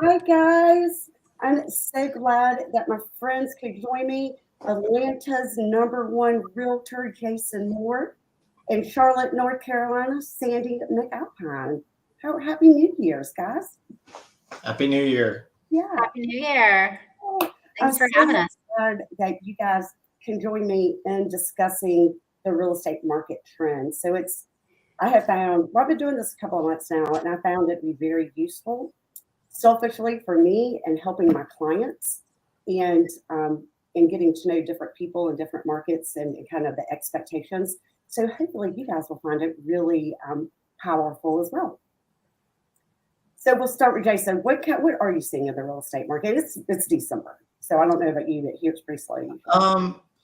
Hi, guys. I'm so glad that my friends could join me. Atlanta's number one realtor, Jason Moore, and Charlotte, North Carolina, Sandy McAlpine. Happy New Year's, guys. Happy New Year. Yeah. Happy New Year. I'm Thanks for so having us. glad that you guys can join me in discussing the real estate market trends. I have found, well, I've been doing this a couple of months now, and I found it to be very useful selfishly for me and helping my clients and and getting to know different people in different markets and kind of the expectations. So hopefully you guys will find it really powerful as well. So we'll start with Jason. What are you seeing in the real estate market? It's December, so I don't know about you, but here it's pretty slow usually.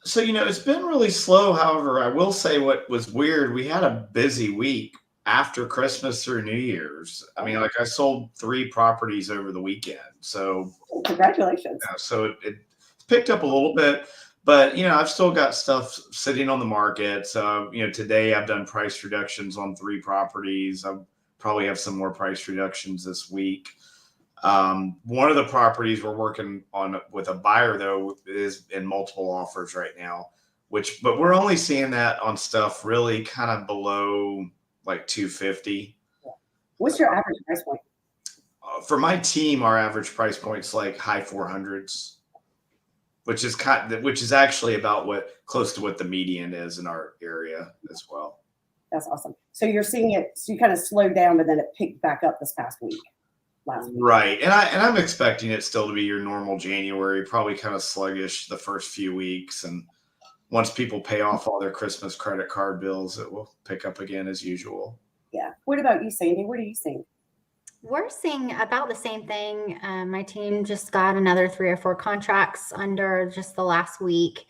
So it's been really slow. However, I will say what was weird, we had a busy week after Christmas through New Year's. I mean, like I sold 3 properties over the weekend. So Congratulations. so it's picked up a little bit, but I've still got stuff sitting on the market. So, today I've done price reductions on 3 properties. I probably have some more price reductions this week. One of the properties we're working on with a buyer though is in multiple offers right now, but we're only seeing that on stuff really kind of below like 250. What's your average price point? For my team, our average price point's like high 400s, which is actually about close to what the median is in our area as well. That's awesome. So you're seeing it. So you kind of slowed down, but then it picked back up this past week. Last week. Right. And I'm expecting it still to be your normal January, probably kind of sluggish the first few weeks. And once people pay off all their Christmas credit card bills, it will pick up again as usual. Yeah. What about you, Sandy? What are you seeing? We're seeing about the same thing. My team just got another 3 or 4 contracts under just the last week.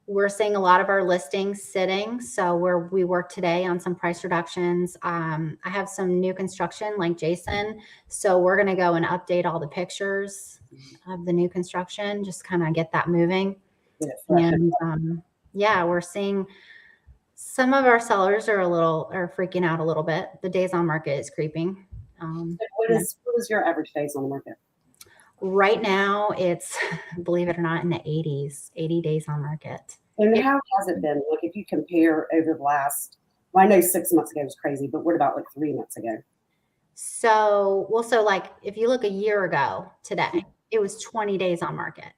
We're seeing a lot of our listings sitting. So we work today on some price reductions. I have some new construction like Jason. So we're going to go and update all the pictures of the new construction, just kind of get that moving. And we're seeing some of our sellers are freaking out a little bit. The days on market is creeping. What is your average days on the market? Right now, it's, believe it or not, in the 80s, 80 days on market. And how has it been? Like if you compare over the last, well, I know 6 months ago was crazy, but what about like 3 months ago? So like if you look a year ago today, it was 20 days on market.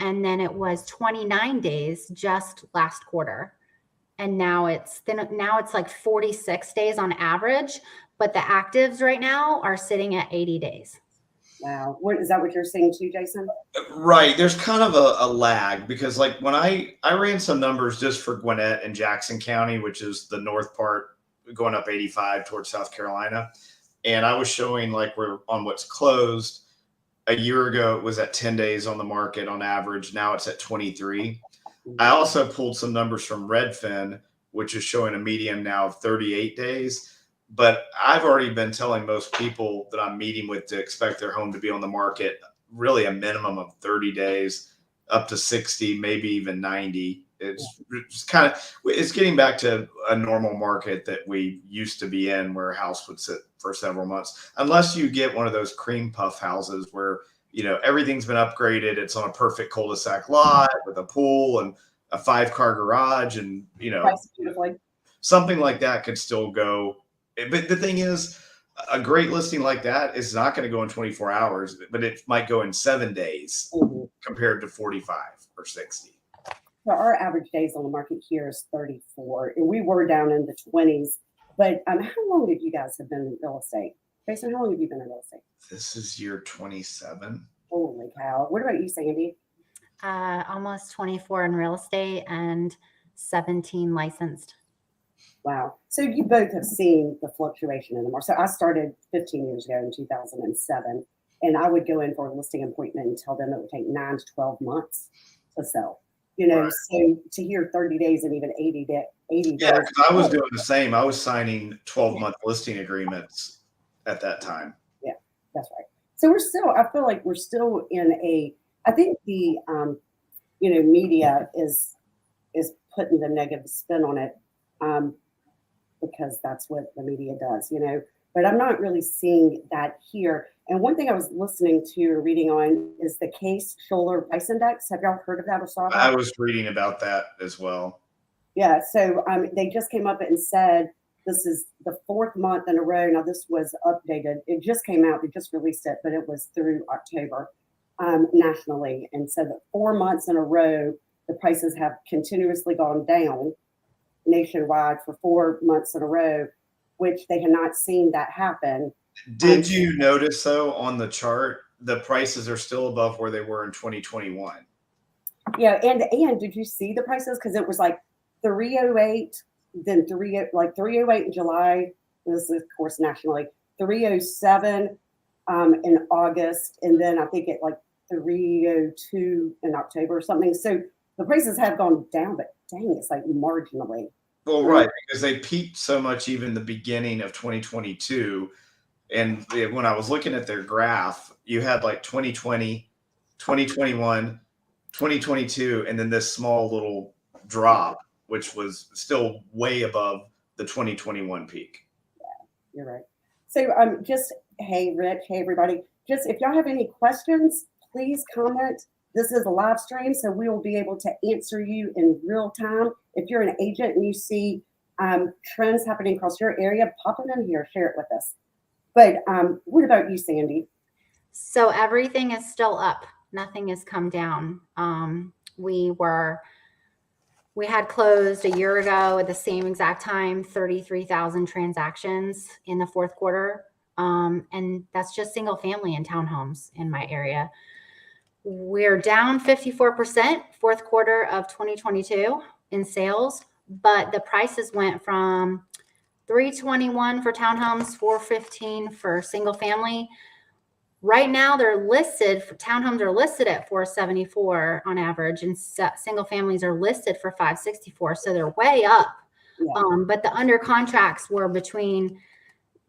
And then it was 29 days just last quarter. And now it's like 46 days on average, but the actives right now are sitting at 80 days. Wow. Is that what you're seeing too, Jason? Right. There's kind of a lag because like when I ran some numbers just for Gwinnett and Jackson County, which is the north part going up 85 towards South Carolina. And I was showing like we're on what's closed. A year ago, it was at 10 days on the market on average. Now it's at 23. I also pulled some numbers from Redfin, which is showing a median now of 38 days. But I've already been telling most people that I'm meeting with to expect their home to be on the market really a minimum of 30 days, up to 60, maybe even 90. It's getting back to a normal market that we used to be in where a house would sit for several months, unless you get one of those cream puff houses where, everything's been upgraded. It's on a perfect cul-de-sac lot with a pool and a 5-car garage and, something like that could still go. But the thing is, a great listing like that is not going to go in 24 hours, but it might go in 7 days compared to 45 or 60. So our average days on the market here is 34, and we were down in the 20s. But how long have you guys have been in real estate? Jason, how long have you been in real estate? This is year 27. Holy cow. What about you, Sandy? Almost 24 in real estate and 17 licensed. Wow. So you both have seen the fluctuation in the market. So I started 15 years ago in 2007, and I would go in for a listing appointment and tell them it would take 9 to 12 months to sell. Right. So to hear 30 days and even 80 days. Yeah, because I was doing the same. I was signing 12-month listing agreements at that time. Yeah, that's right. So I feel like we're still in I think the, media is putting the negative spin on it because that's what the media does. but I'm not really seeing that here. And one thing I was listening to or reading on is the Case Shiller Price Index. Have y'all heard of that or saw I that? was reading about that as well. Yeah, so they just came up and said this is the fourth month in a row. Now, this was updated. It just came out. They just released it, but it was through October nationally. And so that 4 months in a row, the prices have continuously gone down nationwide for 4 months in a row, which they had not seen that happen. Did you notice, though, on the chart, the prices are still above where they were in 2021? Yeah, and did you see the prices? Because it was like 308, then 308 in July. This is of course nationally. 307 in August, and then I think it like 302 in October or something. So the prices have gone down, but dang, it's like marginally. Well, right, because they peaked so much even the beginning of 2022. And when I was looking at their graph, you had like 2020, 2021, 2022, and then this small little drop, which was still way above the 2021 peak. Yeah, you're right. So just hey Rich, hey everybody, just if y'all have any questions, please comment. This is a live stream, so we will be able to answer you in real time. If you're an agent and you see trends happening across your area, pop them in here, share it with us. But what about you, Sandy? So everything is still up. Nothing has come down. We had closed a year ago at the same exact time, 33,000 transactions in the fourth quarter. And that's just single family and townhomes in my area. We're down 54% fourth quarter of 2022 in sales, but the prices went from 321 for townhomes, 415 for single family. Right now they're listed for townhomes are listed at 474 on average, and single families are listed for 564. So they're way up. Yeah. But the under contracts were between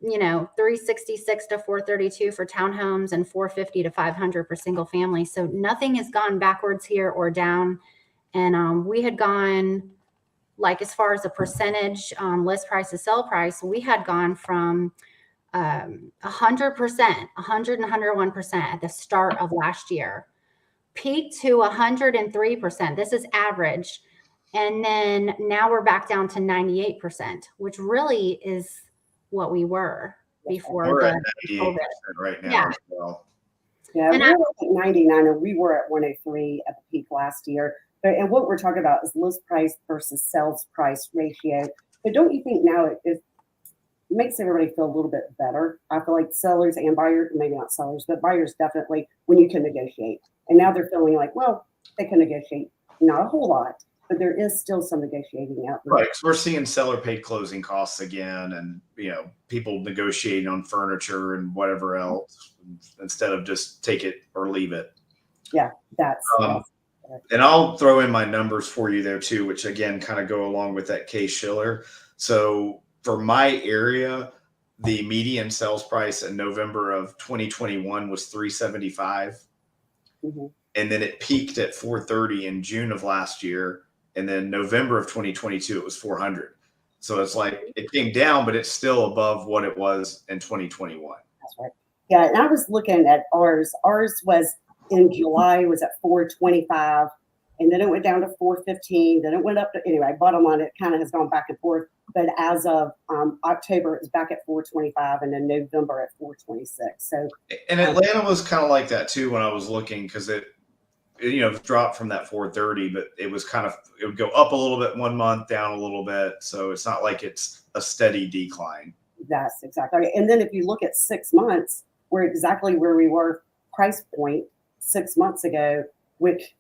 366 to 432 for townhomes and 450 to 500 for single family. So nothing has gone backwards here or down. And we had gone, like, as far as a percentage list price to sell price, we had gone from 100%, 100 and 101% at the start of last year, peaked to 103%. This is average. And then now we're back down to 98%, which really is what we were before. We're at the 98% COVID. right now Yeah. as well. Yeah, And we're at 99, and we were at 103 at the peak last year. And what we're talking about is list price versus sales price ratio. But don't you think now it makes everybody feel a little bit better? I feel like sellers and buyers, maybe not sellers, but buyers definitely, when you can negotiate. And now they're feeling like, well, they can negotiate, not a whole lot, but there is still some negotiating out there. Right, because we're seeing seller paid closing costs again, and people negotiating on furniture and whatever else instead of just take it or leave it. Yeah, that's. And I'll throw in my numbers for you there too, which again kind of go along with that Case Shiller. So for my area, the median sales price in November of 2021 was 375, Mm-hmm. and then it peaked at 430 in June of last year, and then November of 2022 it was 400. So it's like it came down, but it's still above what it was in 2021. That's right. Yeah, and I was looking at ours. Ours was in July was at 425, and then it went down to 415. Then it went up to, anyway, bottom line, it kind of has gone back and forth. But as of October, it's back at 425, and then November at 426. So, and Atlanta was kind of like that too when I was looking, because it dropped from that 430, but it was it would go up a little bit one month, down a little bit. So it's not like it's a steady decline. that's exactly. And then if you look at 6 months, we're exactly where we were price point 6 months ago, which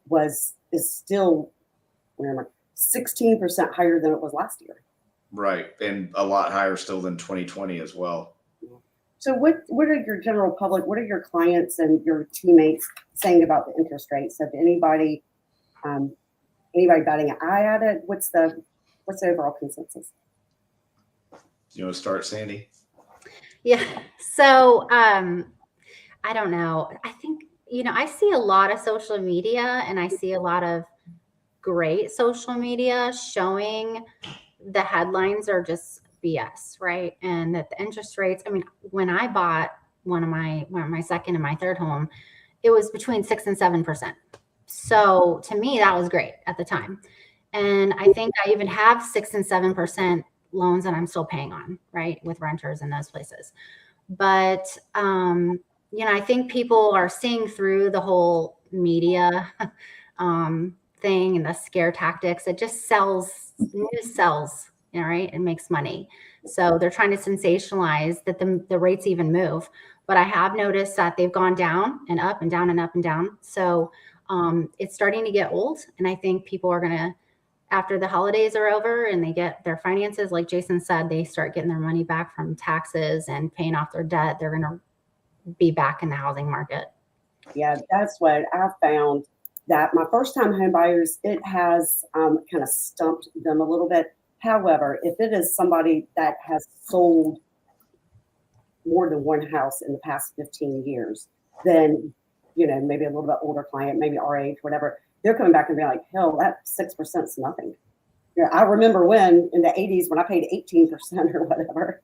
is still 16% higher than it was last year. Right, and a lot higher still than 2020 as well. So what are your general public, what are your clients and your teammates saying about the interest rates? Have anybody batting an eye at it? What's the overall consensus? Do you want to start, Sandy? Yeah. So I don't know. I think, I see a lot of social media, and I see a lot of great social media showing the headlines are just BS, right? And that the interest rates, I mean, when I bought one of my second and my third home, it was between 6 and 7%. So to me, that was great at the time. And I think I even have 6 and 7% loans that I'm still paying on, right, with renters in those places. But I think people are seeing through the whole media thing and the scare tactics. It just news sells, right? It makes money. So they're trying to sensationalize that the rates even move. But I have noticed that they've gone down and up and down and up and down. So it's starting to get old. And I think people are going to, after the holidays are over and they get their finances, like Jason said, they start getting their money back from taxes and paying off their debt, they're going to be back in the housing market. Yeah, that's what I found, that my first time home buyers, it has kind of stumped them a little bit. However, if it is somebody that has sold more than one house in the past 15 years, then, maybe a little bit older client, maybe our age, whatever, they're coming back and being like, hell, that 6% is nothing. I remember when in the 80s when I paid 18% or whatever.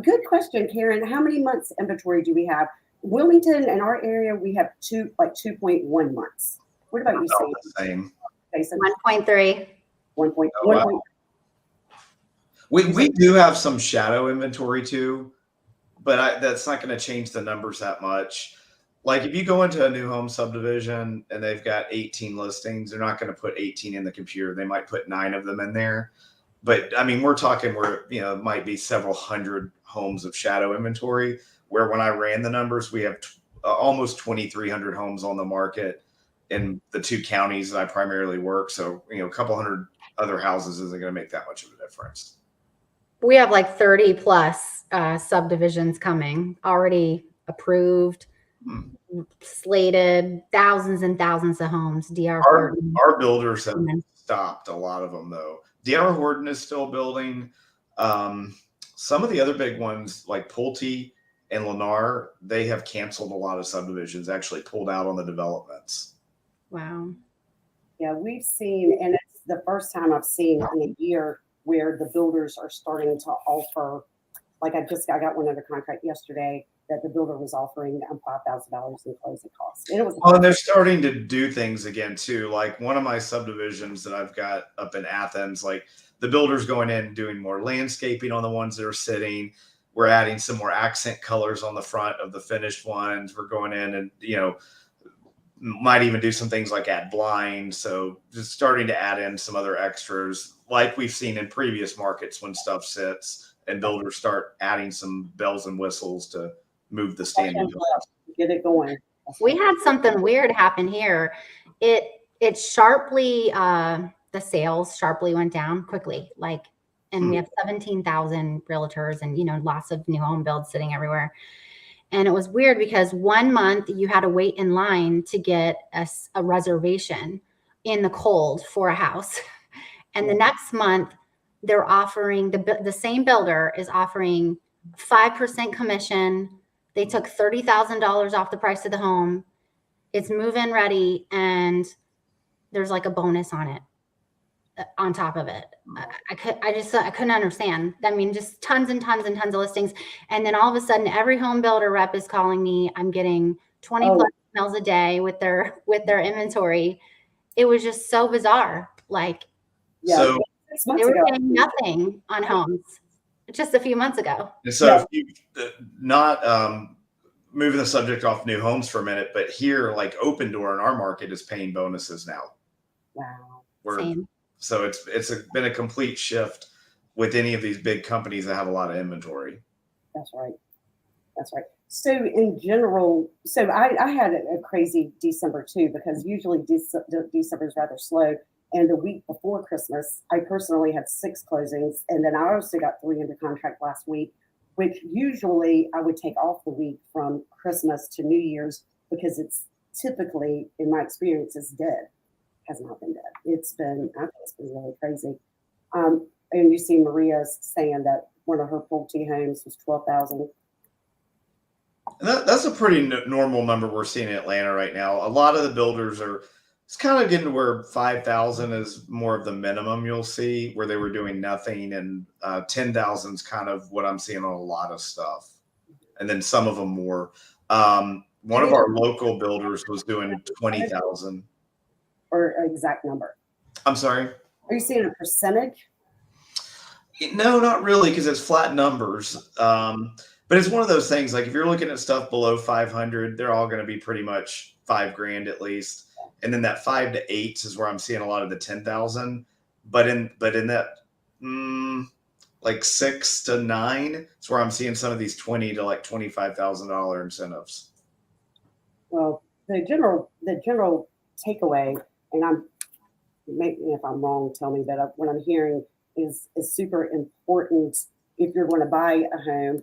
Good question, Karen. How many months inventory do we have? Wilmington, in our area, we have 2.1 months. What about you, Sam? The same. Jason? 1.3. 1.1. Oh, wow. We do have some shadow inventory too, but that's not going to change the numbers that much. Like if you go into a new home subdivision and they've got 18 listings, they're not going to put 18 in the computer. They might put 9 of them in there. But I mean, we're talking where, it might be several hundred homes of shadow inventory, where when I ran the numbers, we have almost 2,300 homes on the market in the 2 counties that I primarily work. So, a couple hundred other houses isn't going to make that much of a difference. We have like 30 plus subdivisions coming, already approved, slated, thousands and thousands of homes. Our builders have stopped a lot of them though. D.R. Horton is still building. Some of the other big ones like Pulte and Lennar, they have canceled a lot of subdivisions, actually pulled out on the developments. Wow. Yeah, we've seen, and it's the first time I've seen in a year where the builders are starting to offer, like I got one under contract yesterday that the builder was offering $5,000 in closing costs. And they're starting to do things again too. Like one of my subdivisions that I've got up in Athens, like the builder's going in and doing more landscaping on the ones that are sitting. We're adding some more accent colors on the front of the finished ones. We're going in and, might even do some things like add blinds. So just starting to add in some other extras like we've seen in previous markets when stuff sits and builders start adding some bells and whistles to move the standing. Get it going. We had something weird happen here. It sharply, the sales sharply went down quickly. And we have 17,000 realtors and, lots of new home builds sitting everywhere. And it was weird because 1 month you had to wait in line to get a reservation in the cold for a house. And the next month they're offering, the same builder is offering 5% commission. They took $30,000 off the price of the home. It's move-in ready, and there's like a bonus on it, on top of it. I couldn't understand. I mean, just tons and tons and tons of listings. And then all of a sudden, every home builder rep is calling me. I'm getting 20 plus emails a day with their inventory. It was just so bizarre. So they were paying nothing on homes just a few months ago. And so if you not moving the subject off new homes for a minute, but here, like Open Door in our market is paying bonuses now. Wow. Same. So it's been a complete shift with any of these big companies that have a lot of inventory. That's right. So in general, I had a crazy December too, because usually December is rather slow. And the week before Christmas, I personally had 6 closings. And then I also got 3 under contract last week, which usually I would take off the week from Christmas to New Year's because it's typically, in my experience, is dead. Has not been dead. I think it's been really crazy. And you see Maria's saying that one of her Pulte homes was 12,000. That's a pretty normal number we're seeing in Atlanta right now. A lot of the builders are It's kind of getting to where 5,000 is more of the minimum you'll see, where they were doing nothing, and 10,000 is kind of what I'm seeing on a lot of stuff, and then some of them more. One of our local builders was doing 20,000. Or an exact number? I'm sorry. Are you seeing a percentage? No, not really, because it's flat numbers. But it's one of those things. Like if you're looking at stuff below 500, they're all going to be pretty much $5,000 at least. And then that 5 to 8 is where I'm seeing a lot of the 10,000. But in that like 6 to 9, it's where I'm seeing some of these 20 to like $25,000 incentives. Well, the general takeaway, and maybe if I'm wrong, tell me, but what I'm hearing is super important if you're going to buy a home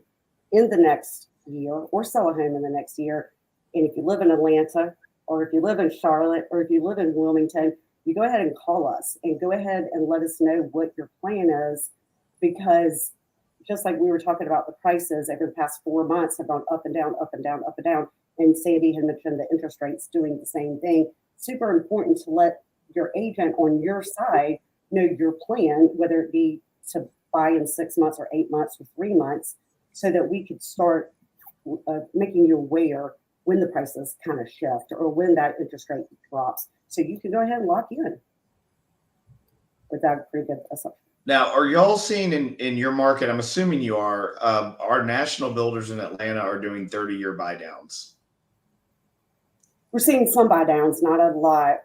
in the next year or sell a home in the next year. And if you live in Atlanta, or if you live in Charlotte, or if you live in Wilmington, you go ahead and call us and go ahead and let us know what your plan is, because just like we were talking about, the prices over the past 4 months have gone up and down, up and down, up and down. And Sandy had mentioned the interest rates doing the same thing. Super important to let your agent on your side know your plan, whether it be to buy in 6 months or 8 months or 3 months, so that we could start making you aware when the prices kind of shift or when that interest rate drops, so you can go ahead and lock in with that pretty good assumption. Now, are y'all seeing in your market, I'm assuming you are, our national builders in Atlanta are doing 30-year buy downs? We're seeing some buy downs, not a lot.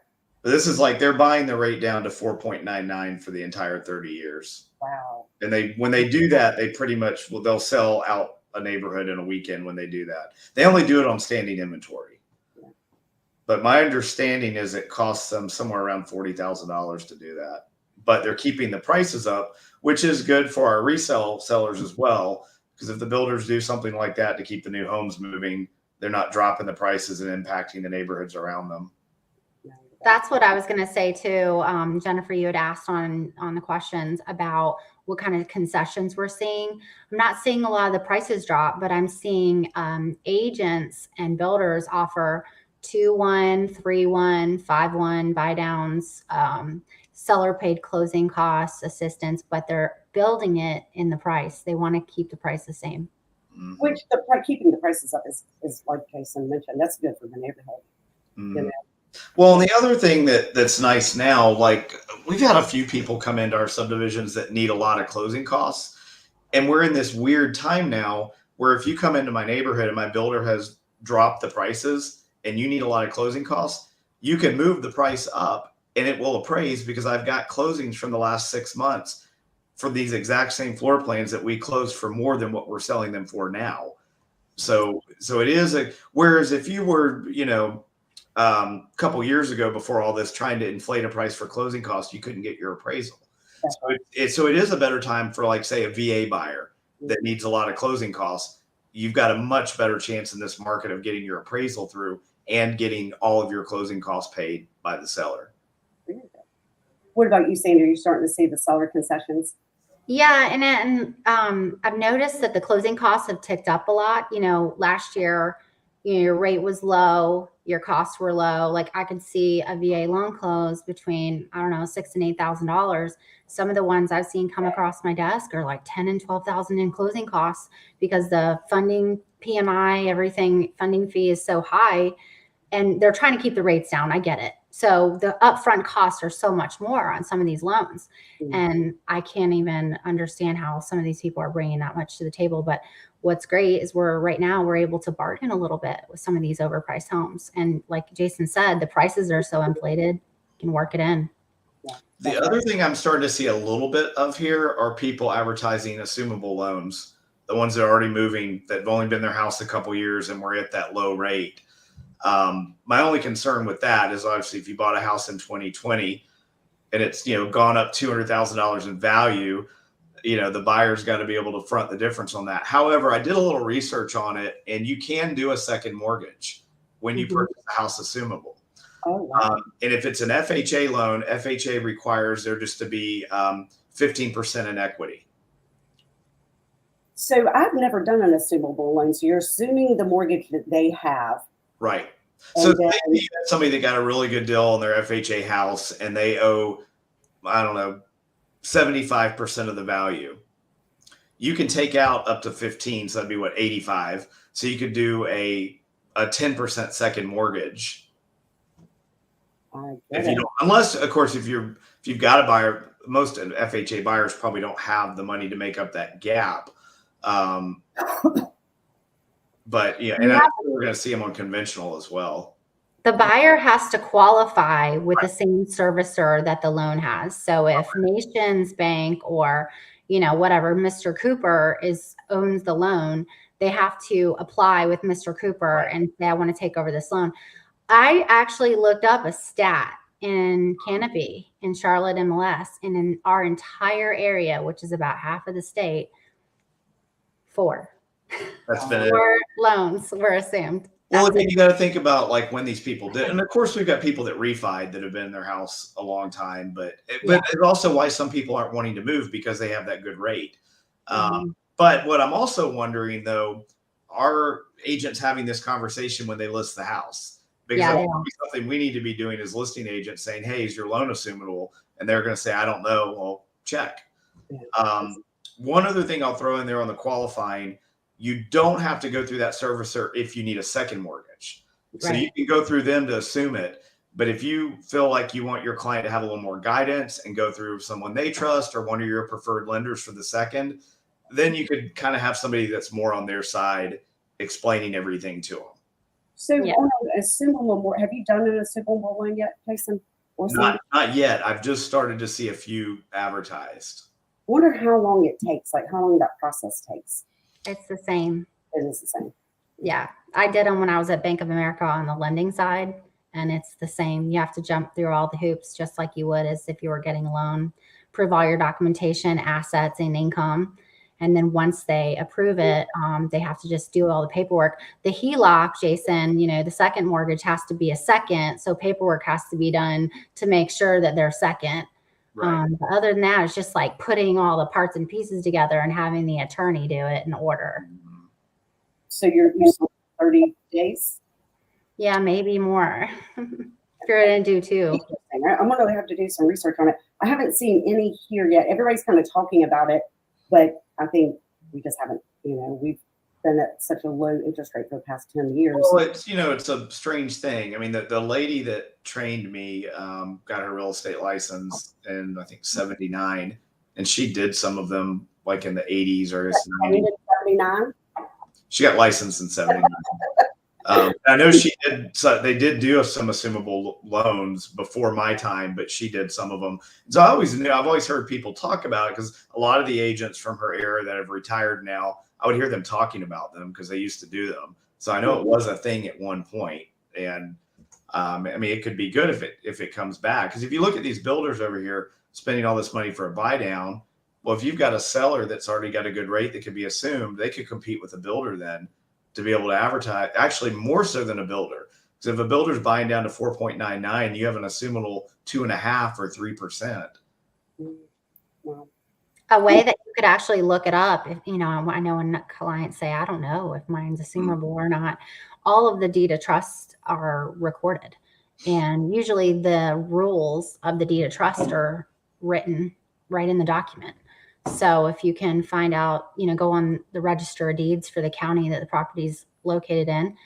But this is like they're buying the rate down to 4.99 for the entire 30 years. Wow. And when they do that, they pretty much, they'll sell out a neighborhood in a weekend when they do that. They only do it on standing inventory. Yeah. But my understanding is it costs them somewhere around $40,000 to do that. But they're keeping the prices up, which is good for our resale sellers as well. Because if the builders do something like that to keep the new homes moving, they're not dropping the prices and impacting the neighborhoods around them. That's what I was going to say too. Jennifer, you had asked on the questions about what kind of concessions we're seeing. I'm not seeing a lot of the prices drop, but I'm seeing agents and builders offer 2-1, 3-1, 5-1 buy downs, seller paid closing costs, assistance, but they're building it in the price. They want to keep the price the same. Mm-hmm. Which keeping the prices up is like Jason mentioned, that's good for the neighborhood. Mm-hmm. You know? Well, and the other thing that's nice now, like we've had a few people come into our subdivisions that need a lot of closing costs. And we're in this weird time now where if you come into my neighborhood and my builder has dropped the prices and you need a lot of closing costs, you can move the price up and it will appraise, because I've got closings from the last 6 months for these exact same floor plans that we closed for more than what we're selling them for now. So it is whereas if you were, a couple years ago, before all this, trying to inflate a price for closing costs, you couldn't get your appraisal. So it is a better time for, like, say, a VA buyer that needs a lot of closing costs. You've got a much better chance in this market of getting your appraisal through and getting all of your closing costs paid by the seller. What about you, Sandy? Are you starting to see the seller concessions? Yeah, and I've noticed that the closing costs have ticked up a lot. Last year, your rate was low, your costs were low. Like I could see a VA loan close between, I don't know, $6,000 and $8,000. Some of the ones I've seen come across my desk are like $10,000 and $12,000 in closing costs, because the funding PMI, everything, funding fee is so high, and they're trying to keep the rates down. I get it. So the upfront costs are so much more on some of these loans. Mm-hmm. And I can't even understand how some of these people are bringing that much to the table. But what's great is we're able to bargain a little bit with some of these overpriced homes. And like Jason said, the prices are so inflated, you can work it in. Yeah. The other thing I'm starting to see a little bit of here are people advertising assumable loans, the ones that are already moving, that have only been in their house a couple years and we're at that low rate. My only concern with that is, obviously, if you bought a house in 2020 and it's, gone up $200,000 in value, the buyer's got to be able to front the difference on that. However, I did a little research on it, and you can do a second mortgage when you purchase a house assumable. Oh, wow. And if it's an FHA loan, FHA requires there just to be 15% in equity. So I've never done an assumable loan. So you're assuming the mortgage that they have. Right. So And say then, you had somebody that got a really good deal on their FHA house and they owe, I don't know, 75% of the value. You can take out up to 15, so that'd be what, 85. So you could do a 10% second mortgage. I If get you it. don't, unless of course if you've got a buyer, most FHA buyers probably don't have the money to make up that gap. But yeah, and I think we're going to see them on conventional as well. The buyer has to qualify with the same servicer that the loan has. So if Nations Bank or, whatever, Mr. Cooper owns the loan, they have to apply with Mr. Cooper and say, I want to take over this loan. I actually looked up a stat in Canopy, in Charlotte MLS, and in our entire area, which is about half of the state, 4 That's been it. 4 loans were assumed. Well, I mean, you got to think about like when these people did, and of course we've got people that refied that have been in their house a long time, but it's also why some people aren't wanting to move because they have that good rate. But what I'm also wondering though, are agents having this conversation when they list the house? Because that's something we need to be doing as listing agents, saying, "Hey, is your loan assumable?" And they're going to say, "I don't know." Well, check. One other thing I'll throw in there on the qualifying. You don't have to go through that servicer if you need a second mortgage. So you can go through them to assume it. But if you feel like you want your client to have a little more guidance and go through someone they trust or one of your preferred lenders for the second, then you could kind of have somebody that's more on their side explaining everything to them. So on an assumable, have you done an assumable loan yet, Jason? Not yet. I've just started to see a few advertised. I wonder how long it takes, like how long that process takes. It's the same. It is the same. Yeah. I did them when I was at Bank of America on the lending side, and it's the same. You have to jump through all the hoops just like you would as if you were getting a loan, prove all your documentation, assets, and income. And then once they approve it, they have to just do all the paperwork. The HELOC, Jason, the second mortgage has to be a second. So paperwork has to be done to make sure that they're second. But other than that, it's just like putting all the parts and pieces together and having the attorney do it in order. So you're 30 days? Yeah, maybe more. If you're going to do 2. I'm going to have to do some research on it. I haven't seen any here yet. Everybody's kind of talking about it, but I think we just haven't, we've been at such a low interest rate for the past 10 years. Well, it's a strange thing. I mean, the lady that trained me got her real estate license in, I think, 79. And she did some of them like in the 80s or 90s. 79? She got licensed in 79. I know she did. So they did do some assumable loans before my time, but she did some of them. So I've always heard people talk about it because a lot of the agents from her era that have retired now, I would hear them talking about them because they used to do them. So I know it was a thing at one point. And I mean, it could be good if it comes back. Because if you look at these builders over here spending all this money for a buy down, well, if you've got a seller that's already got a good rate that could be assumed, they could compete with a builder then to be able to advertise, actually more so than a builder. Because if a builder's buying down to 4.99, you have an assumable 2.5 or 3%. Wow. A way that you could actually look it up, if I know when clients say, I don't know if mine's assumable or not, all of the deed of trust are recorded. And usually the rules of the deed of trust are written right in the document. So if you can find out, go on the register of deeds for the county that the property is located in,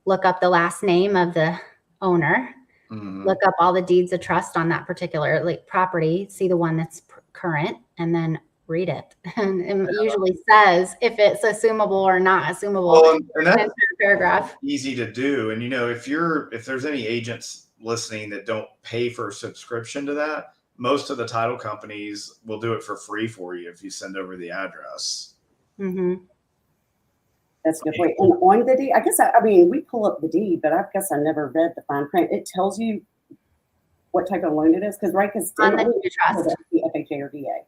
look up the last name of the owner, look up all the deeds of trust on that particular property, see the one that's current, and then read it. And it usually says if it's assumable or not assumable. Well, and that's paragraph. Easy to do. And if there's any agents listening that don't pay for a subscription to that, most of the title companies will do it for free for you if you send over the address. That's a good point. And on the deed, I guess, we pull up the deed, but I guess I never read the fine print. It tells you what type of loan it is, because on the deed of trust, the FHA or VA.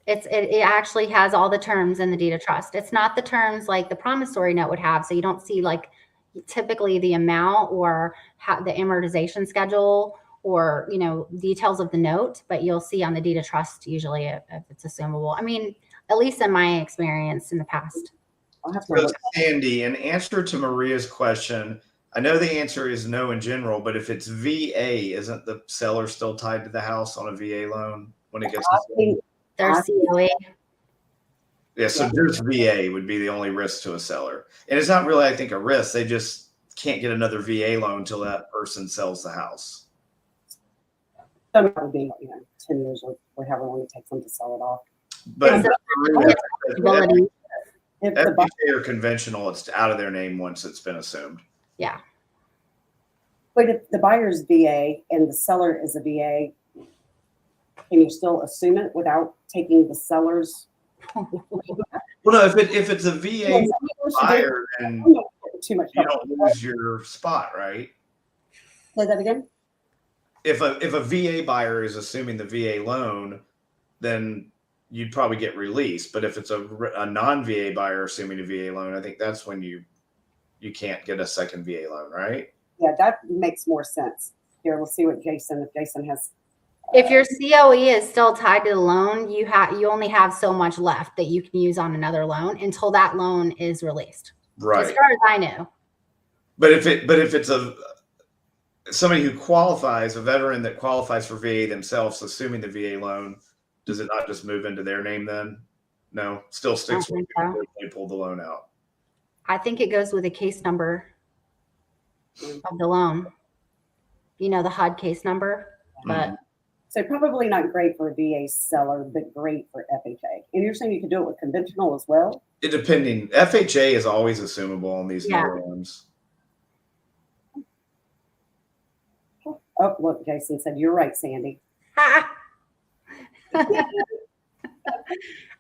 It actually has all the terms in the deed of trust. It's not the terms like the promissory note would have. So you don't see like typically the amount or the amortization schedule or, details of the note, but you'll see on the deed of trust usually if it's assumable. I mean, at least in my experience in the past. So Sandy, in answer to Maria's question, I know the answer is no in general, but if it's VA, isn't the seller still tied to the house on a VA loan when it gets I to sold? think, There's I- COE. Yeah, so just VA would be the only risk to a seller. And it's not really, I think, a risk. They just can't get another VA loan until that person sells the house. some of it would be, 10 years or however long it takes them to sell it off. But It's really, ability. If the FHA or conventional, it's out of their name once it's been assumed. Yeah. But if the buyer's VA and the seller is a VA, can you still assume it without taking the seller's? Well, no, if it's a VA buyer, then Too much. you don't lose your spot, right? Say that again. If a VA buyer is assuming the VA loan, then you'd probably get released. But if it's a non-VA buyer assuming a VA loan, I think that's when you can't get a second VA loan, right? Yeah, that makes more sense. Here, we'll see what if Jason has. If your COE is still tied to the loan, you only have so much left that you can use on another loan until that loan is released. Right. As far as I know. But if it's somebody who qualifies, a veteran that qualifies for VA themselves, assuming the VA loan, does it not just move into their name then? No, still sticks with think so. they pull the loan out. I think it goes with the case number of the loan. The HUD case number. But So probably not great for a VA seller, but great for FHA. And you're saying you could do it with conventional as well? It depending. FHA is always assumable on these Yeah. newer loans. Oh, look, Jason said, you're right, Sandy.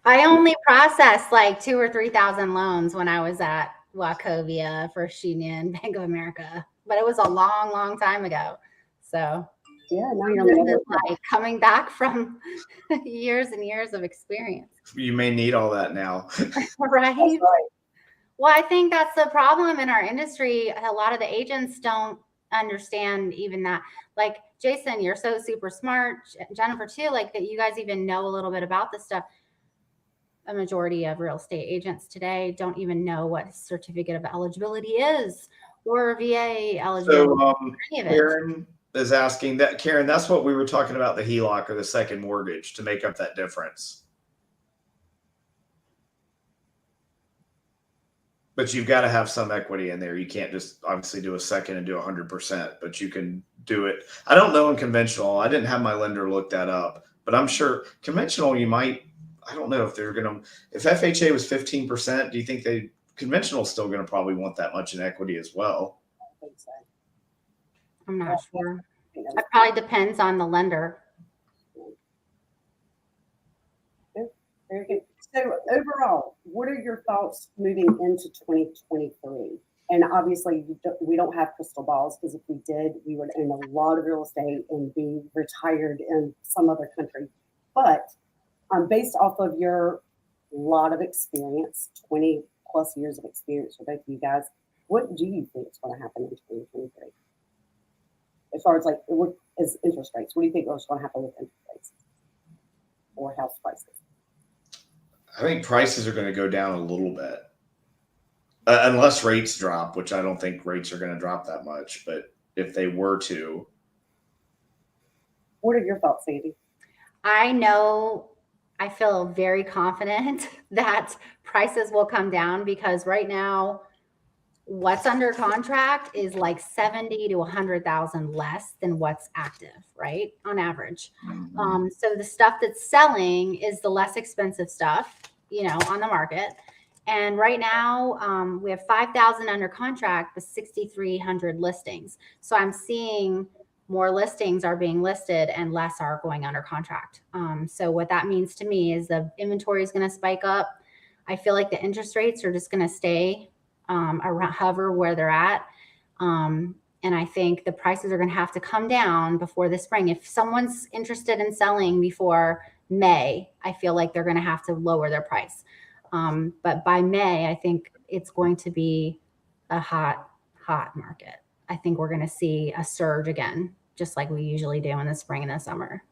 I only processed like 2,000 or 3,000 loans when I was at Wachovia, First Union, Bank of America, but it was a long, long time ago. So Yeah, now you're this on the is like coming back from years and years of experience. You may need all that now. Right? That's right. Well, I think that's the problem in our industry. A lot of the agents don't understand even that. Like, Jason, you're so super smart. Jennifer too, like that you guys even know a little bit about this stuff. A majority of real estate agents today don't even know what certificate of eligibility is or VA eligibility. So any of it. Karen is asking that. Karen, that's what we were talking about, the HELOC or the second mortgage, to make up that difference. But you've got to have some equity in there. You can't just obviously do a second and do 100%, but you can do it. I don't know in conventional. I didn't have my lender look that up, but I'm sure conventional you might. I don't know if they're going to. If FHA was 15%, do you think conventional is still going to probably want that much in equity as well? I think so. I'm not sure. You know, It probably depends on the lender. very good. So overall, what are your thoughts moving into 2023? And obviously, we don't have crystal balls, because if we did, we would own a lot of real estate and be retired in some other country. But based off of your lot of experience, 20 plus years of experience for both of you guys, what do you think is going to happen in 2023? As far as as interest rates, what do you think is going to happen with interest rates or house prices? I think prices are going to go down a little bit. Unless rates drop, which I don't think rates are going to drop that much. But if they were to. What are your thoughts, Sandy? I feel very confident that prices will come down, because right now what's under contract is like 70 to 100,000 less than what's active, right? On average. So the stuff that's selling is the less expensive stuff, on the market. And right now we have 5,000 under contract with 6,300 listings. So I'm seeing more listings are being listed and less are going under contract. So what that means to me is the inventory is going to spike up. I feel like the interest rates are just going to stay around, hover where they're at. And I think the prices are going to have to come down before the spring. If someone's interested in selling before May, I feel like they're going to have to lower their price. But by May, I think it's going to be a hot market. I think we're going to see a surge again, just like we usually do in the spring and the summer.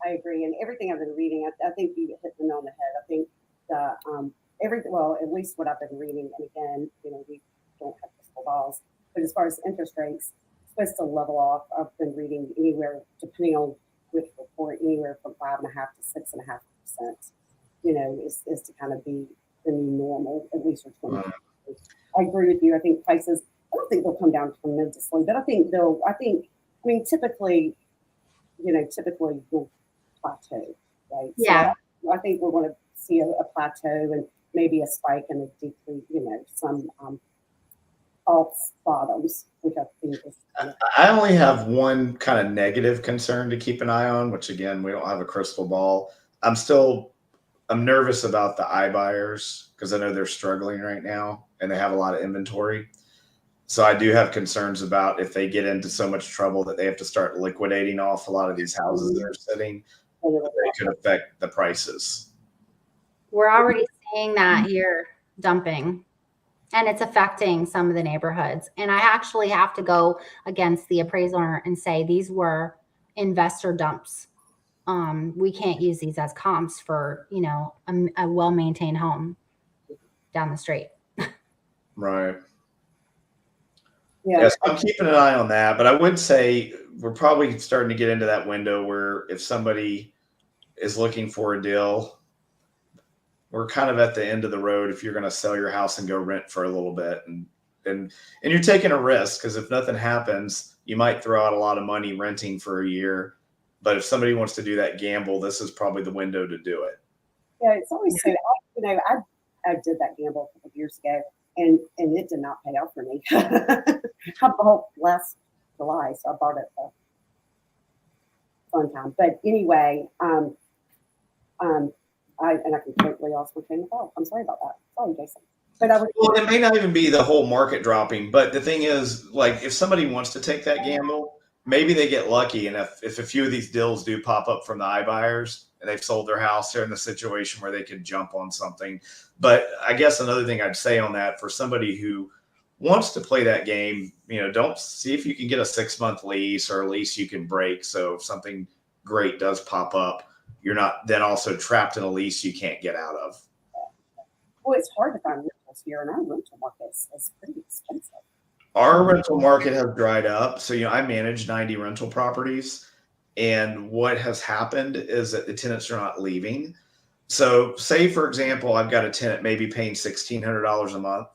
I agree. And everything I've been reading, I think you hit the nail on the head. I think everything, well, at least what I've been reading, and again, we don't have crystal balls, but as far as interest rates, it's supposed to level off. I've been reading anywhere, depending on which report, anywhere from 5.5% to 6.5%. Is to kind of be the new normal, at least for 2020. I agree with you. I think prices. I don't think they'll come down tremendously, but I think they'll. I mean, typically you'll plateau, right? Yeah. So I think we're going to see a plateau and maybe a spike and a decrease. Some false bottoms, which I think is. I only have one kind of negative concern to keep an eye on, which again, we don't have a crystal ball. I'm nervous about the iBuyers because I know they're struggling right now and they have a lot of inventory. So I do have concerns about if they get into so much trouble that they have to start liquidating off a lot of these houses that are sitting, it could affect the prices. We're already seeing that here dumping, and it's affecting some of the neighborhoods. And I actually have to go against the appraiser and say these were investor dumps. We can't use these as comps for, a well-maintained home down the street. Right. Yeah. Yes, I'm keeping an eye on that, but I would say we're probably starting to get into that window where if somebody is looking for a deal, we're kind of at the end of the road if you're going to sell your house and go rent for a little bit. And you're taking a risk because if nothing happens, you might throw out a lot of money renting for a year. But if somebody wants to do that gamble, this is probably the window to do it. Yeah, it's always so. I did that gamble a couple of years ago, and it did not pay off for me. I bought last July, so I bought it a fun time. But anyway, I completely lost my train of thought. I'm sorry about that. Sorry, Jason. But well, it may not even be the whole market dropping, but the thing is, like, if somebody wants to take that gamble, maybe they get lucky, and if a few of these deals do pop up from the iBuyers and they've sold their house, they're in the situation where they could jump on something. But I guess another thing I'd say on that for somebody who wants to play that game, don't see if you can get a 6-month lease or a lease you can break. So if something great does pop up, you're not then also trapped in a lease you can't get out of. Well, it's hard to find rentals here, and our rental market is pretty expensive. Our rental market has dried up. So, I manage 90 rental properties. And what has happened is that the tenants are not leaving. So say, for example, I've got a tenant maybe paying $1,600 a month.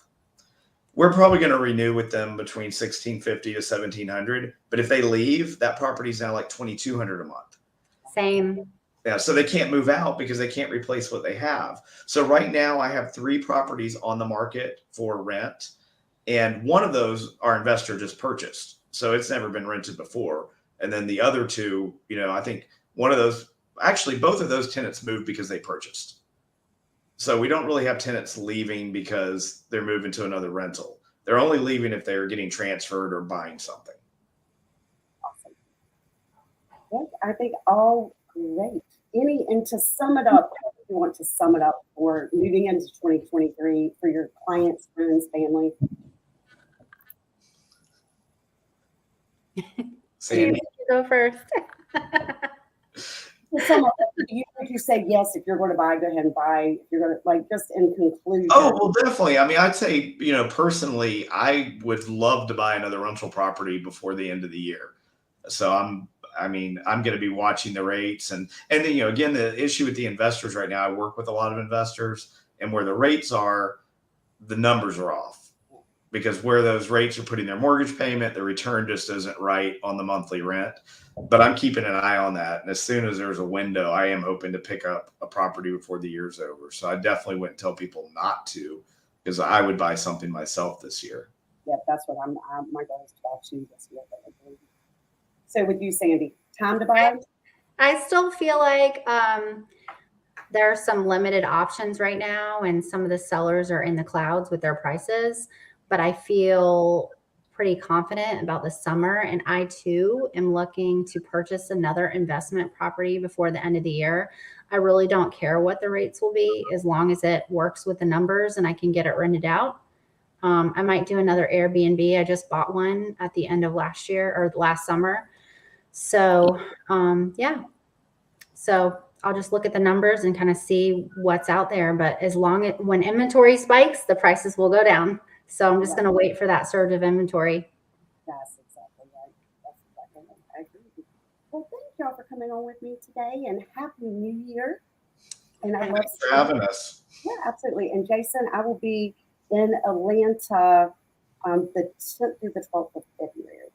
We're probably going to renew with them between $1,650 to $1,700. But if they leave, that property is now like $2,200 a month. Same. Yeah, so they can't move out because they can't replace what they have. So right now I have 3 properties on the market for rent. And one of those our investor just purchased. So it's never been rented before. And then the other 2, I think one of those, actually both of those tenants moved because they purchased. So we don't really have tenants leaving because they're moving to another rental. They're only leaving if they're getting transferred or buying something. Awesome. Yes, I think all great. And to sum it up, if you want to sum it up for moving into 2023 for your clients, friends, family. Sandy, You go first. Would you say yes if you're going to buy, go ahead and buy? If you're going to, just in conclusion. Oh, well, definitely. I mean, I'd say, personally, I would love to buy another rental property before the end of the year. So I'm going to be watching the rates and then, again, the issue with the investors right now, I work with a lot of investors, and where the rates are, the numbers are off. Because where those rates are putting their mortgage payment, the return just isn't right on the monthly rent. But I'm keeping an eye on that. And as soon as there's a window, I am hoping to pick up a property before the year's over. So I definitely wouldn't tell people not to, because I would buy something myself this year. Yeah, that's what my goal is to buy 2 this year. So with you, Sandy, time to buy? I still feel like there are some limited options right now, and some of the sellers are in the clouds with their prices. But I feel pretty confident about the summer. And I too am looking to purchase another investment property before the end of the year. I really don't care what the rates will be as long as it works with the numbers and I can get it rented out. I might do another Airbnb. I just bought one at the end of last year or last summer. So yeah. So I'll just look at the numbers and kind of see what's out there. But when inventory spikes, the prices will go down. So I'm just going to wait for that surge of inventory. That's exactly right. That's exactly right. I agree with you. Well, thank y'all for coming on with me today, and Happy New Year. And I love Thanks for having us. Yeah, absolutely. And Jason, I will be in Atlanta the 10th through the 12th of February.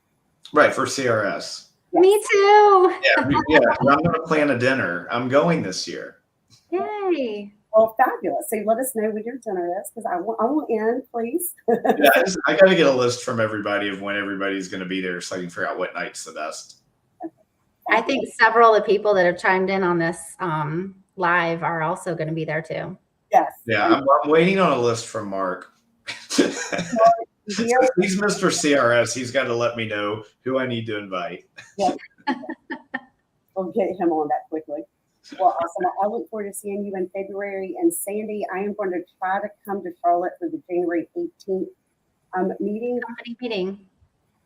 Right, for CRS. Yes. Me too. Yeah, I'm going to plan a dinner. I'm going this year. Yay. Well, fabulous. So let us know when your dinner is, because I want in, please. Yeah, I got to get a list from everybody of when everybody's going to be there so I can figure out what night's the best. I think several of the people that have chimed in on this live are also going to be there too. Yes. Yeah, I'm waiting on a list from Mark. So he's Mr. CRS. He's got to let me know who I need to invite. Yep. We'll get him on that quickly. Well, awesome. I look forward to seeing you in February. And Sandy, I am going to try to come to Charlotte for the January 18th meeting. Company meeting.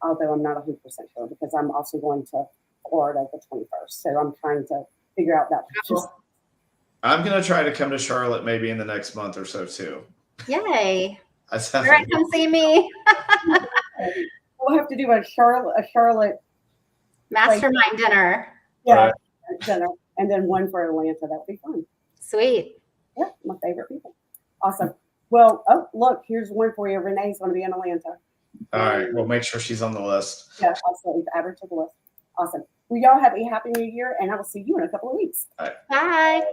Although I'm not 100% sure because I'm also going to Florida the 21st. So I'm trying to figure out that. I'm going to try to come to Charlotte maybe in the next month or so too. Yay. All right, come see me. We'll have to do a Charlotte mastermind dinner. Yeah, right. Dinner, and then one for Atlanta. That would be fun. Sweet. Yeah, my favorite people. Awesome. Well, oh, look, here's one for you. Renee's going to be in Atlanta. All right, we'll make sure she's on the list. Yeah, also add her to the list. Awesome. Well, y'all have a happy new year, and I will see you in a couple of weeks. Bye. Bye.